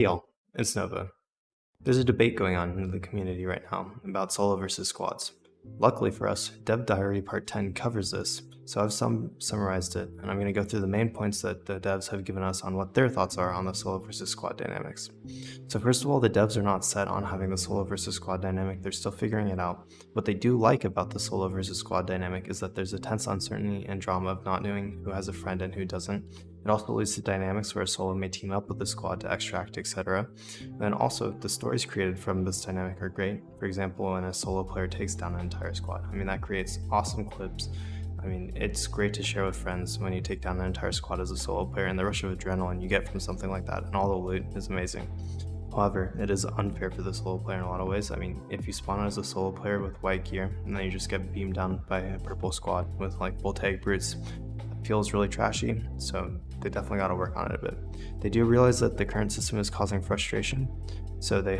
Y'all, it's Nova. There's a debate going on in the community right now about solo versus squads. Luckily for us, Dev Diary Part 10 covers this, so I've summarized it, and I'm going to go through the main points that the devs have given us on what their thoughts are on the solo versus squad dynamics. So first of all, the devs are not set on having the solo versus squad dynamic, they're still figuring it out. What they do like about the solo versus squad dynamic is that there's a tense uncertainty and drama of not knowing who has a friend and who doesn't. It also leads to dynamics where a solo may team up with a squad to extract, etc. Then also, the stories created from this dynamic are great. For example, when a solo player takes down an entire squad. That creates awesome clips. It's great to share with friends when you take down an entire squad as a solo player, and the rush of adrenaline you get from something like that, and all the loot is amazing. However, it is unfair for the solo player in a lot of ways. If you spawn as a solo player with white gear, and then you just get beamed down by a purple squad with full tag brutes, it feels really trashy, so they definitely got to work on it a bit. They do realize that the current system is causing frustration, so they've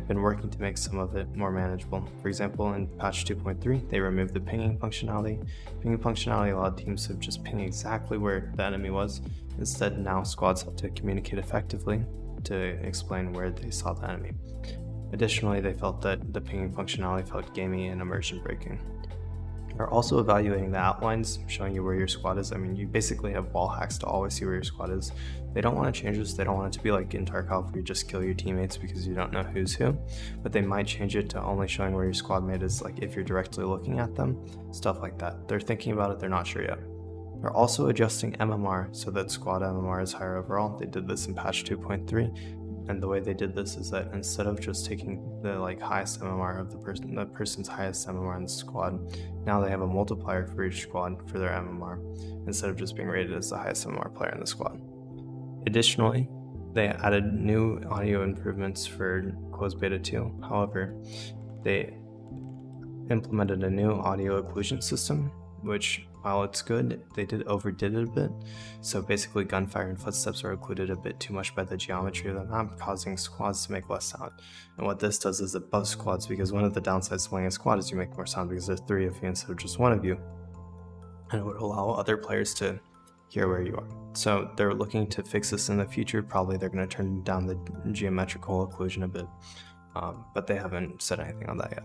been working to make some of it more manageable. For example, in patch 2.3, they removed the pinging functionality. Pinging functionality allowed teams to just ping exactly where the enemy was. Instead, now squads have to communicate effectively to explain where they saw the enemy. Additionally, they felt that the pinging functionality felt gamey and immersion breaking. They're also evaluating the outlines, showing you where your squad is. You basically have wall hacks to always see where your squad is. They don't want to change this. They don't want it to be like in Tarkov where you just kill your teammates because you don't know who's who. But they might change it to only showing where your squad mate is, like if you're directly looking at them, stuff like that. They're thinking about it, they're not sure yet. They're also adjusting MMR so that squad MMR is higher overall. They did this in patch 2.3. And the way they did this is that instead of just taking the highest MMR of the person's highest MMR in the squad, now they have a multiplier for each squad for their MMR, instead of just being rated as the highest MMR player in the squad. Additionally, they added new audio improvements for closed beta 2. However, they implemented a new audio occlusion system, which, while it's good, they overdid it a bit. So basically gunfire and footsteps are occluded a bit too much by the geometry of the map, causing squads to make less sound. And what this does is it buffs squads, because one of the downsides to playing a squad is you make more sound because there's 3 of you instead of just 1 of you. And it would allow other players to hear where you are. So they're looking to fix this in the future. Probably they're going to turn down the geometrical occlusion a bit, but they haven't said anything on that yet.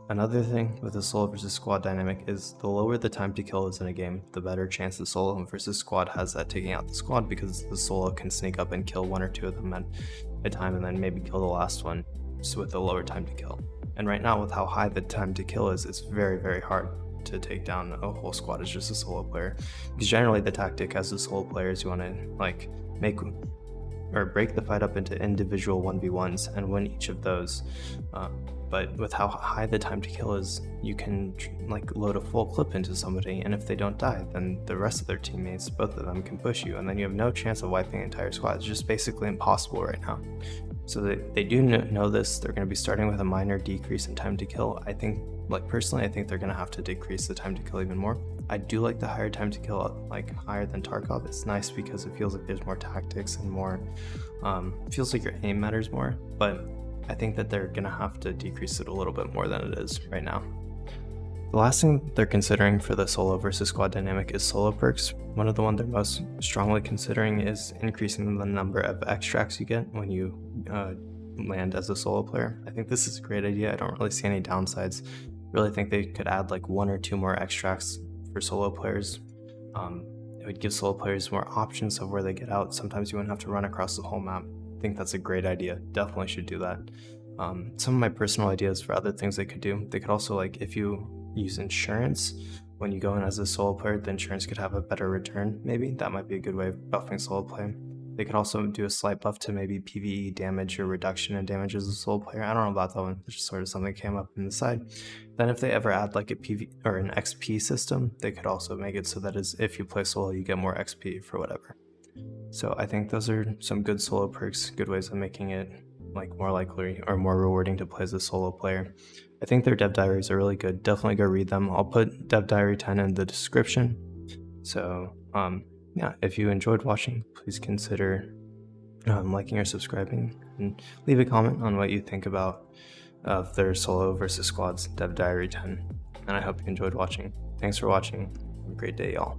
Another thing with the solo versus squad dynamic is the lower the time to kill is in a game, the better chance the solo versus squad has at taking out the squad, because the solo can sneak up and kill 1 or 2 of them at a time and then maybe kill the last one just with a lower time to kill. And right now, with how high the time to kill is, it's very, very hard to take down a whole squad as just a solo player. Because generally the tactic as a solo player is you want to make or break the fight up into individual 1v1s and win each of those. But with how high the time to kill is, you can load a full clip into somebody, and if they don't die, then the rest of their teammates, both of them, can push you, and then you have no chance of wiping an entire squad. It's just basically impossible right now. So they do know this. They're going to be starting with a minor decrease in time to kill. Personally, I think they're going to have to decrease the time to kill even more. I do like the higher time to kill, higher than Tarkov. It's nice because it feels like there's more tactics and more, feels like your aim matters more, but I think that they're going to have to decrease it a little bit more than it is right now. The last thing they're considering for the solo versus squad dynamic is solo perks. One of the ones they're most strongly considering is increasing the number of extracts you get when you land as a solo player. I think this is a great idea. I don't really see any downsides. Really think they could add 1 or 2 more extracts for solo players. It would give solo players more options of where they get out. Sometimes you wouldn't have to run across the whole map. I think that's a great idea. Definitely should do that. Some of my personal ideas for other things they could do, they could also, if you use insurance when you go in as a solo player, the insurance could have a better return. Maybe that might be a good way of buffing solo play. They could also do a slight buff to maybe PvE damage or reduction in damage as a solo player. I don't know about that one. It's just sort of something that came up in the side. Then if they ever add a PV or an XP system, they could also make it so that if you play solo, you get more XP for whatever. So I think those are some good solo perks, good ways of making it more likely or more rewarding to play as a solo player. I think their dev diaries are really good. Definitely go read them. I'll put Dev Diary 10 in the description. So yeah, if you enjoyed watching, please consider liking or subscribing, and leave a comment on what you think about their solo versus squads Dev Diary 10. And I hope you enjoyed watching. Thanks for watching. Have a great day, y'all.